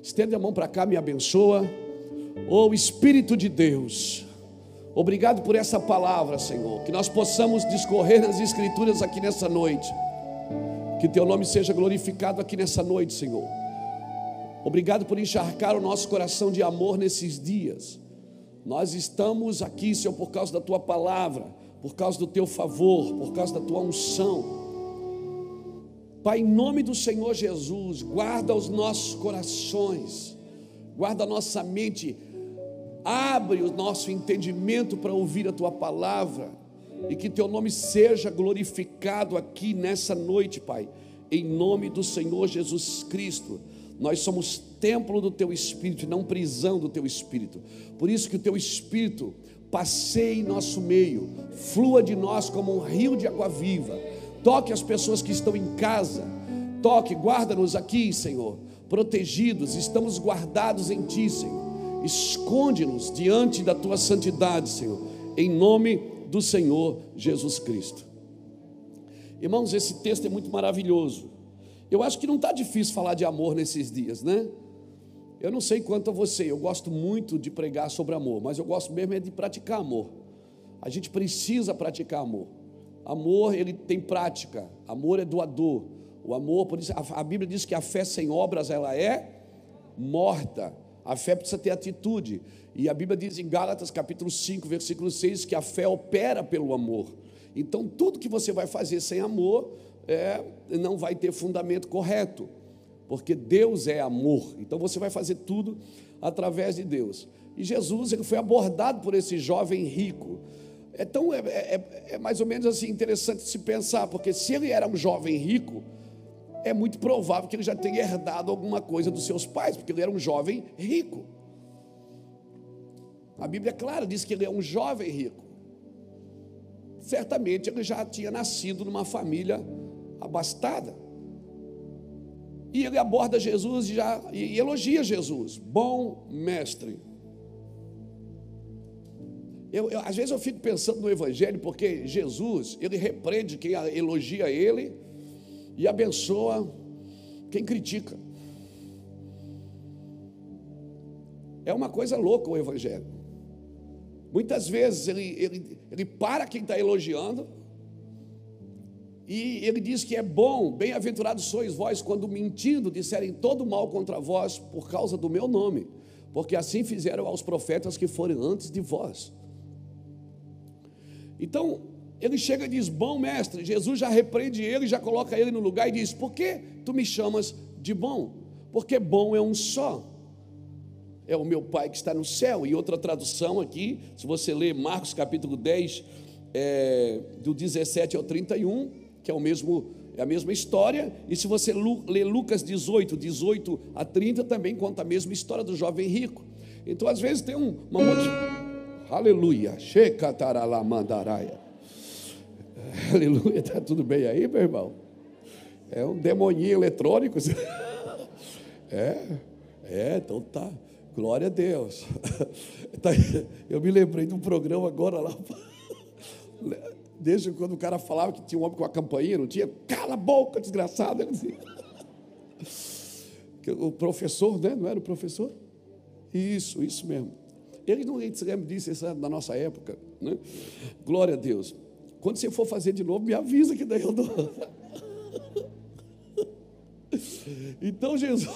Estende a mão para cá, me abençoa. Oh Espírito de Deus, obrigado por essa palavra, Senhor. Que nós possamos discorrer nas Escrituras aqui nessa noite. Que Teu nome seja glorificado aqui nessa noite, Senhor. Obrigado por encharcar o nosso coração de amor nesses dias. Nós estamos aqui, Senhor, por causa da Tua palavra, por causa do Teu favor, por causa da Tua unção. Pai, em nome do Senhor Jesus, guarda os nossos corações, guarda a nossa mente, abre o nosso entendimento para ouvir a Tua palavra, e que Teu nome seja glorificado aqui nessa noite, Pai, em nome do Senhor Jesus Cristo. Nós somos templo do Teu Espírito e não prisão do Teu Espírito. Por isso que o Teu Espírito passeie em nosso meio, flua de nós como um rio de água viva. Toque as pessoas que estão em casa, toque, guarda-nos aqui, Senhor, protegidos, estamos guardados em Ti, Senhor. Esconde-nos diante da Tua santidade, Senhor, em nome do Senhor Jesus Cristo. Irmãos, esse texto é muito maravilhoso. Eu acho que não está difícil falar de amor nesses dias, né? Eu não sei quanto a você, eu gosto muito de pregar sobre amor, mas eu gosto mesmo é de praticar amor. A gente precisa praticar amor. Amor, ele tem prática. Amor é doador. O amor, por isso a Bíblia diz que a fé sem obras, ela é morta. A fé precisa ter atitude. E a Bíblia diz em Gálatas capítulo 5, versículo 6, que a fé opera pelo amor. Então tudo que você vai fazer sem amor não vai ter fundamento correto, porque Deus é amor. Então você vai fazer tudo através de Deus. E Jesus, ele foi abordado por esse jovem rico. Então é mais ou menos assim interessante se pensar, porque se ele era um jovem rico, é muito provável que ele já tenha herdado alguma coisa dos seus pais, porque ele era um jovem rico. A Bíblia é clara, diz que ele é um jovem rico. Certamente ele já tinha nascido numa família abastada. E ele aborda Jesus e elogia Jesus, bom mestre. Às vezes eu fico pensando no Evangelho, porque Jesus, ele repreende quem elogia ele e abençoa quem critica. É uma coisa louca o Evangelho. Muitas vezes ele para quem está elogiando e ele diz que é bom, bem-aventurados sois vós quando mentindo disserem todo mal contra vós por causa do meu nome, porque assim fizeram aos profetas que foram antes de vós. Então, ele chega e diz, bom mestre. Jesus já repreende ele, já coloca ele no lugar e diz, por que tu me chamas de bom? Porque bom é um só, é o meu Pai que está no céu. E outra tradução aqui, se você ler Marcos capítulo 10, do 17 ao 31, que é a mesma história. E se você ler Lucas 18 a 30, também conta a mesma história do jovem rico. Então às vezes tem uma aleluia, Shekataralamandaraya. Aleluia, está tudo bem aí, meu irmão? É um demoninho eletrônico. Então tá, glória a Deus. Eu me lembrei de um programa agora lá, desde quando o cara falava que tinha um homem com a campainha, não tinha? Cala a boca, desgraçado. Ele dizia. O professor, né? Não era o professor? Isso mesmo. Ele não se lembra disso, isso é da nossa época, né? Glória a Deus. Quando você for fazer de novo, me avisa que daí eu dou. Então Jesus,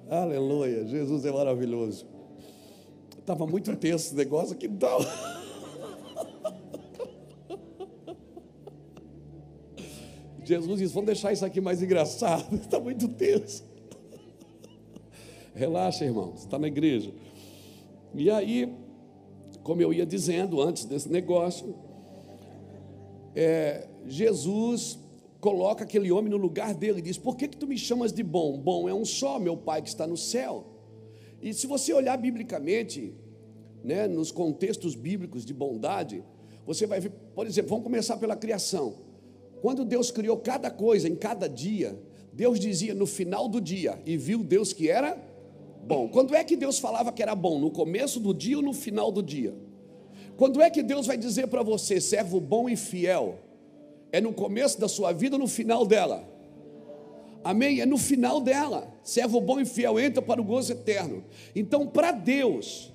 aleluia, Jesus é maravilhoso. Estava muito tenso esse negócio aqui, então. Jesus disse, vamos deixar isso aqui mais engraçado, está muito tenso. Relaxa, irmão, você está na igreja. E aí, como eu ia dizendo antes desse negócio, Jesus coloca aquele homem no lugar dele e diz, por que tu me chamas de bom? Bom é um só, meu Pai que está no céu. E se você olhar biblicamente, né, nos contextos bíblicos de bondade, você vai ver, por exemplo, vamos começar pela criação. Quando Deus criou cada coisa em cada dia, Deus dizia no final do dia, e viu Deus que era bom. Quando é que Deus falava que era bom? No começo do dia ou no final do dia? Quando é que Deus vai dizer para você, servo bom e fiel? É no começo da sua vida ou no final dela? Amém? É no final dela. Servo bom e fiel entra para o gozo eterno. Então, para Deus,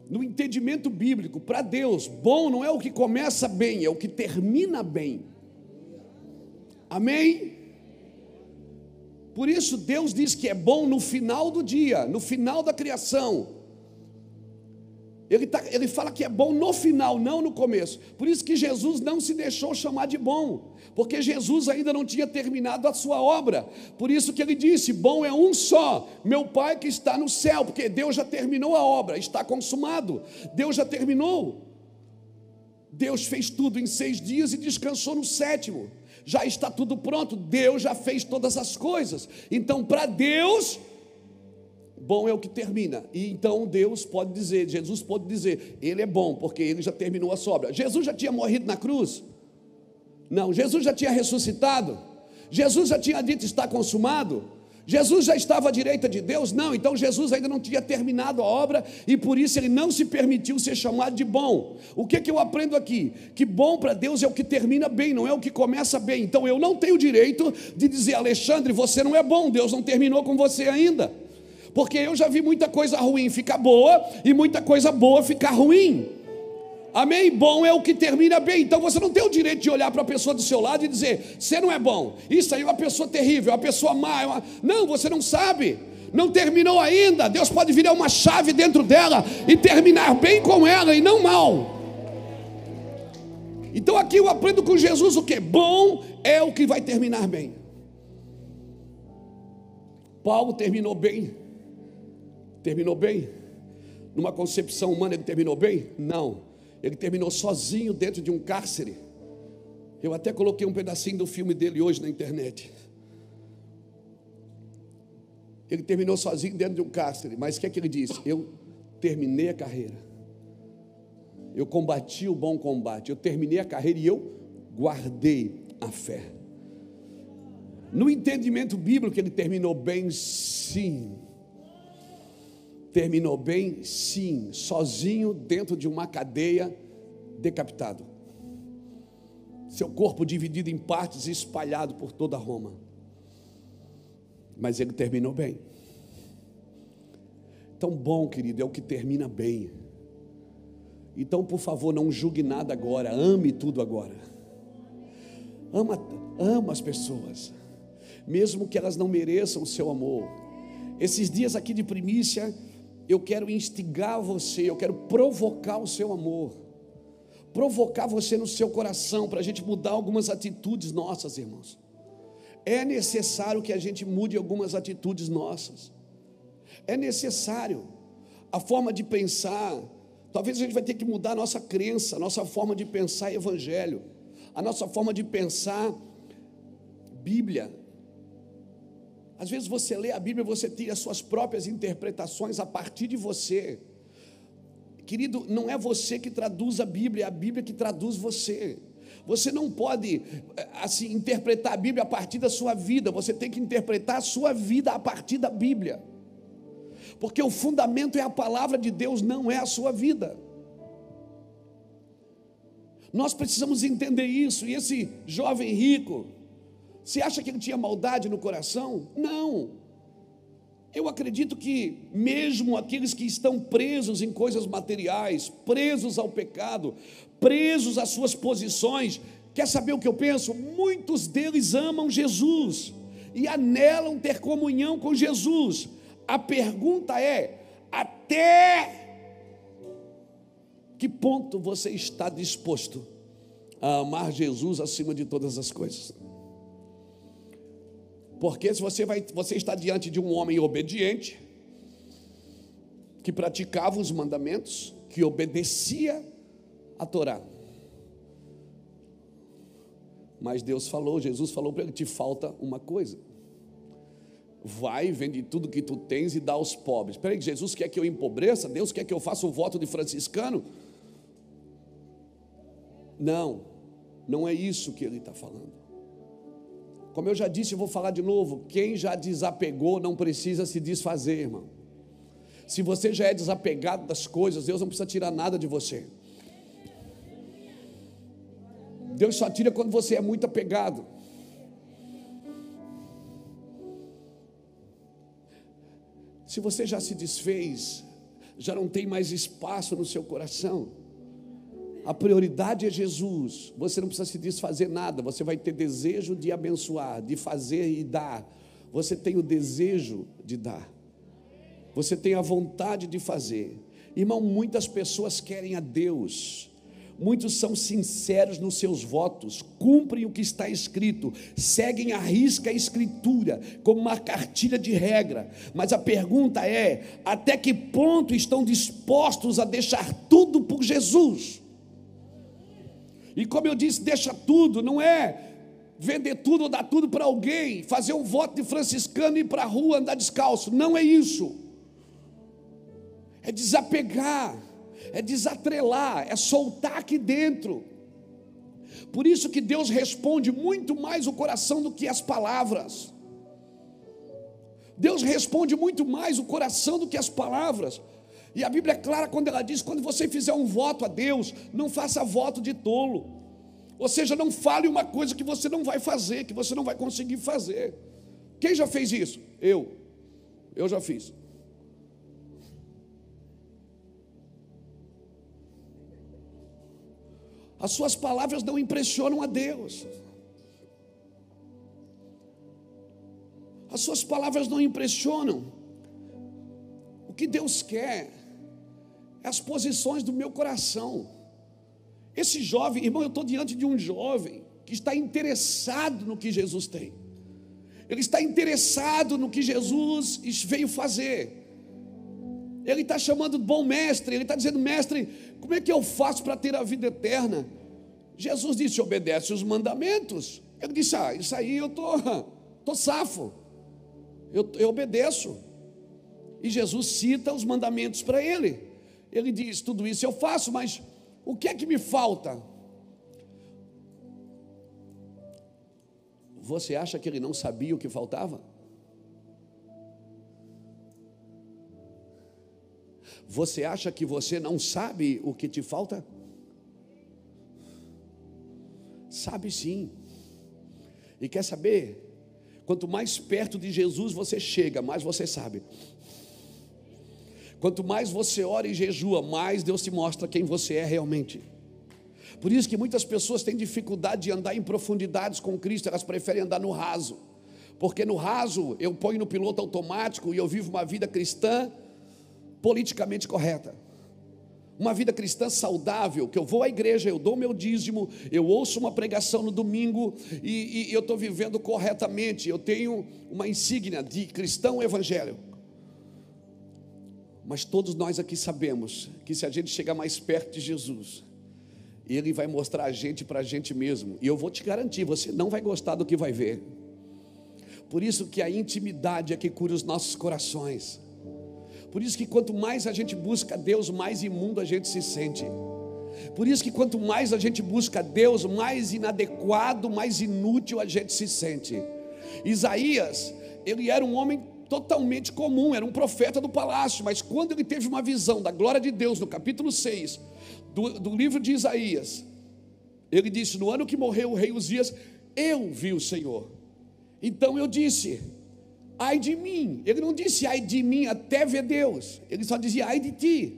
no entendimento bíblico, para Deus, bom não é o que começa bem, é o que termina bem. Amém? Por isso Deus diz que é bom no final do dia, no final da criação. Ele fala que é bom no final, não no começo. Por isso que Jesus não se deixou chamar de bom, porque Jesus ainda não tinha terminado a sua obra. Por isso que ele disse: bom é um só, meu Pai que está no céu, porque Deus já terminou a obra, está consumado. Deus já terminou. Deus fez tudo em 6 dias e descansou no 7º. Já está tudo pronto, Deus já fez todas as coisas. Então, para Deus, bom é o que termina. E então Deus pode dizer, Jesus pode dizer, Ele é bom, porque Ele já terminou a sua obra. Jesus já tinha morrido na cruz? Não. Jesus já tinha ressuscitado? Jesus já tinha dito está consumado? Jesus já estava à direita de Deus? Não. Então Jesus ainda não tinha terminado a obra, e por isso Ele não se permitiu ser chamado de bom. O que eu aprendo aqui? Que bom para Deus é o que termina bem, não é o que começa bem. Então eu não tenho direito de dizer: Alexandre, você não é bom, Deus não terminou com você ainda. Porque eu já vi muita coisa ruim ficar boa e muita coisa boa ficar ruim. Amém? Bom é o que termina bem. Então você não tem o direito de olhar para a pessoa do seu lado e dizer: você não é bom, isso aí é uma pessoa terrível, é uma pessoa má, Não, você não sabe, não terminou ainda. Deus pode virar uma chave dentro dela e terminar bem com ela e não mal. Então aqui eu aprendo com Jesus o que? Bom é o que vai terminar bem. Paulo terminou bem. Terminou bem? Numa concepção humana ele terminou bem? Não. Ele terminou sozinho dentro de um cárcere. Eu até coloquei um pedacinho do filme dele hoje na internet. Ele terminou sozinho dentro de um cárcere. Mas o que é que ele disse? Eu terminei a carreira. Eu combati o bom combate. Eu terminei a carreira e eu guardei a fé. No entendimento bíblico, ele terminou bem, sim. Terminou bem, sim, sozinho dentro de uma cadeia, decapitado. Seu corpo dividido em partes e espalhado por toda Roma. Mas ele terminou bem. Então, bom, querido, é o que termina bem. Então, por favor, não julgue nada agora, ame tudo agora. Ama as pessoas, mesmo que elas não mereçam o seu amor. Esses dias aqui de primícia, eu quero instigar você, eu quero provocar o seu amor, provocar você no seu coração, para a gente mudar algumas atitudes nossas, irmãos. É necessário que a gente mude algumas atitudes nossas, é necessário. A forma de pensar, talvez a gente vai ter que mudar a nossa crença, a nossa forma de pensar evangelho, a nossa forma de pensar Bíblia. Às vezes você lê a Bíblia, você tira as suas próprias interpretações a partir de você. Querido, não é você que traduz a Bíblia, é a Bíblia que traduz você. Você não pode, assim, interpretar a Bíblia a partir da sua vida. Você tem que interpretar a sua vida a partir da Bíblia. Porque o fundamento é a palavra de Deus, não é a sua vida. Nós precisamos entender isso. E esse jovem rico, você acha que ele tinha maldade no coração? Não. Eu acredito que mesmo aqueles que estão presos em coisas materiais, presos ao pecado, presos às suas posições, quer saber o que eu penso? Muitos deles amam Jesus e anelam ter comunhão com Jesus. A pergunta é: até que ponto você está disposto a amar Jesus acima de todas as coisas? Porque se você está diante de um homem obediente, que praticava os mandamentos, que obedecia a Torá. Mas Deus falou, Jesus falou para ele: te falta uma coisa. Vai, vende tudo que tu tens e dá aos pobres. Espera aí, Jesus quer que eu empobreça? Deus quer que eu faça o voto de franciscano? Não, não é isso que ele está falando. Como eu já disse, eu vou falar de novo: quem já desapegou não precisa se desfazer, irmão. Se você já é desapegado das coisas, Deus não precisa tirar nada de você. Deus só tira quando você é muito apegado. Se você já se desfez, já não tem mais espaço no seu coração, a prioridade é Jesus. Você não precisa se desfazer nada. Você vai ter desejo de abençoar, de fazer e dar. Você tem o desejo de dar. Você tem a vontade de fazer. Irmão, muitas pessoas querem a Deus. Muitos são sinceros nos seus votos, cumprem o que está escrito, seguem à risca a escritura, como uma cartilha de regra. Mas a pergunta é: até que ponto estão dispostos a deixar tudo por Jesus? E como eu disse, deixa tudo, não é vender tudo ou dar tudo para alguém, fazer um voto de franciscano e ir para a rua andar descalço. Não é isso. É desapegar, é desatrelar, é soltar aqui dentro. Por isso que Deus responde muito mais o coração do que as palavras. Deus responde muito mais o coração do que as palavras. E a Bíblia é clara quando ela diz: quando você fizer um voto a Deus, não faça voto de tolo. Ou seja, não fale uma coisa que você não vai fazer, que você não vai conseguir fazer. Quem já fez isso? Eu já fiz. As suas palavras não impressionam a Deus. As suas palavras não impressionam. O que Deus quer é as posições do meu coração. Esse jovem, irmão, eu estou diante de um jovem que está interessado no que Jesus tem. Ele está interessado no que Jesus veio fazer. Ele está chamando de bom mestre. Ele está dizendo: mestre, como é que eu faço para ter a vida eterna? Jesus disse: obedece os mandamentos. Ele disse: isso aí eu estou safo, eu obedeço. E Jesus cita os mandamentos para ele. Ele diz: tudo isso eu faço, mas o que é que me falta? Você acha que ele não sabia o que faltava? Você acha que você não sabe o que te falta? Sabe sim. E quer saber? Quanto mais perto de Jesus você chega, mais você sabe. Quanto mais você ora e jejua, mais Deus te mostra quem você é realmente. Por isso que muitas pessoas têm dificuldade de andar em profundidades com Cristo. Elas preferem andar no raso, porque no raso eu ponho no piloto automático e eu vivo uma vida cristã politicamente correta, uma vida cristã saudável, que eu vou à igreja, eu dou meu dízimo, eu ouço uma pregação no domingo e eu estou vivendo corretamente. Eu tenho uma insígnia de cristão evangélico. Mas todos nós aqui sabemos que se a gente chegar mais perto de Jesus, Ele vai mostrar a gente para a gente mesmo. E eu vou te garantir, você não vai gostar do que vai ver. Por isso que a intimidade é que cura os nossos corações. Por isso que quanto mais a gente busca Deus, mais imundo a gente se sente. Por isso que quanto mais a gente busca Deus, mais inadequado, mais inútil a gente se sente. Isaías, ele era um homem totalmente comum, era um profeta do palácio, mas quando ele teve uma visão da glória de Deus, no capítulo 6 do livro de Isaías, ele disse: no ano que morreu o rei Uzias, eu vi o Senhor. Então eu disse: ai de mim. Ele não disse ai de mim até ver Deus, ele só dizia ai de ti,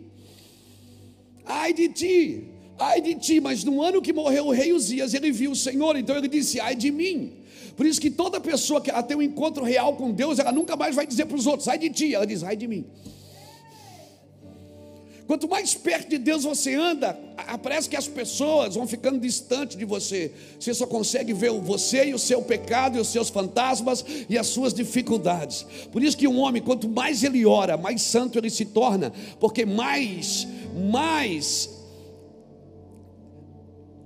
ai de ti, ai de ti. Mas no ano que morreu o rei Uzias, ele viu o Senhor, então ele disse ai de mim. Por isso que toda pessoa que ela tem um encontro real com Deus, ela nunca mais vai dizer para os outros ai de ti, ela diz ai de mim. Quanto mais perto de Deus você anda, parece que as pessoas vão ficando distantes de você. Você só consegue ver você e o seu pecado e os seus fantasmas e as suas dificuldades. Por isso que um homem, quanto mais ele ora, mais santo ele se torna, porque mais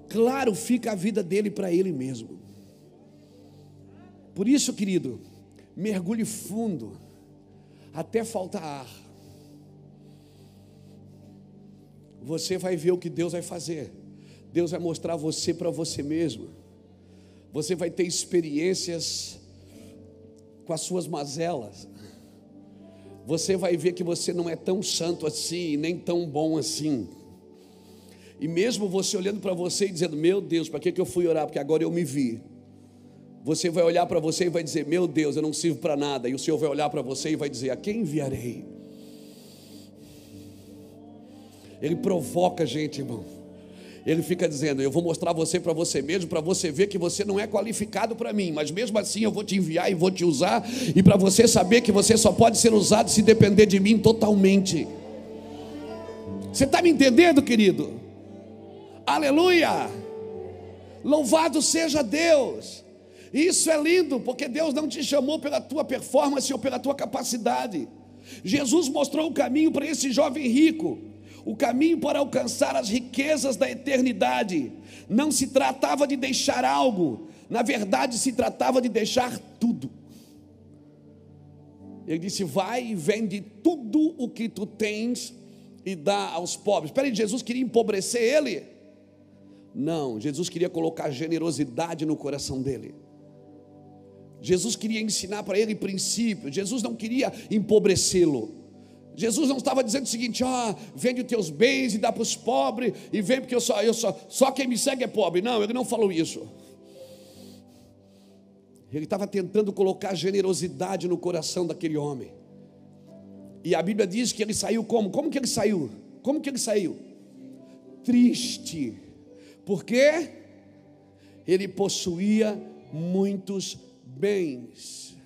claro fica a vida dele para ele mesmo. Por isso, querido, mergulhe fundo até faltar ar. Você vai ver o que Deus vai fazer. Deus vai mostrar você para você mesmo. Você vai ter experiências com as suas mazelas. Você vai ver que você não é tão santo assim, nem tão bom assim. E mesmo você olhando para você e dizendo: meu Deus, para que eu fui orar? Porque agora eu me vi. você vai olhar para você e vai dizer: meu Deus, eu não sirvo para nada. E o Senhor vai olhar para você e vai dizer: a quem enviarei? Ele provoca a gente, irmão. Ele fica dizendo: eu vou mostrar você para você mesmo, para você ver que você não é qualificado para mim, mas mesmo assim eu vou te enviar e vou te usar, e para você saber que você só pode ser usado se depender de mim totalmente. Você está me entendendo, querido? Aleluia! Louvado seja Deus! Isso é lindo, porque Deus não te chamou pela tua performance ou pela tua capacidade. Jesus mostrou o caminho para esse jovem rico, o caminho para alcançar as riquezas da eternidade. Não se tratava de deixar algo, na verdade se tratava de deixar tudo. Ele disse: vai e vende tudo o que tu tens e dá aos pobres. Espera aí, Jesus queria empobrecer ele? Não, Jesus queria colocar generosidade no coração dele. Jesus queria ensinar para ele princípios. Jesus não queria empobrecê-lo. Jesus não estava dizendo o seguinte: vende os teus bens e dá para os pobres, e vem porque só quem me segue é pobre. Não, ele não falou isso. Ele estava tentando colocar generosidade no coração daquele homem. E a Bíblia diz que ele saiu como? Como que ele saiu? Como que ele saiu? Triste. Por quê? Ele possuía muitos bens.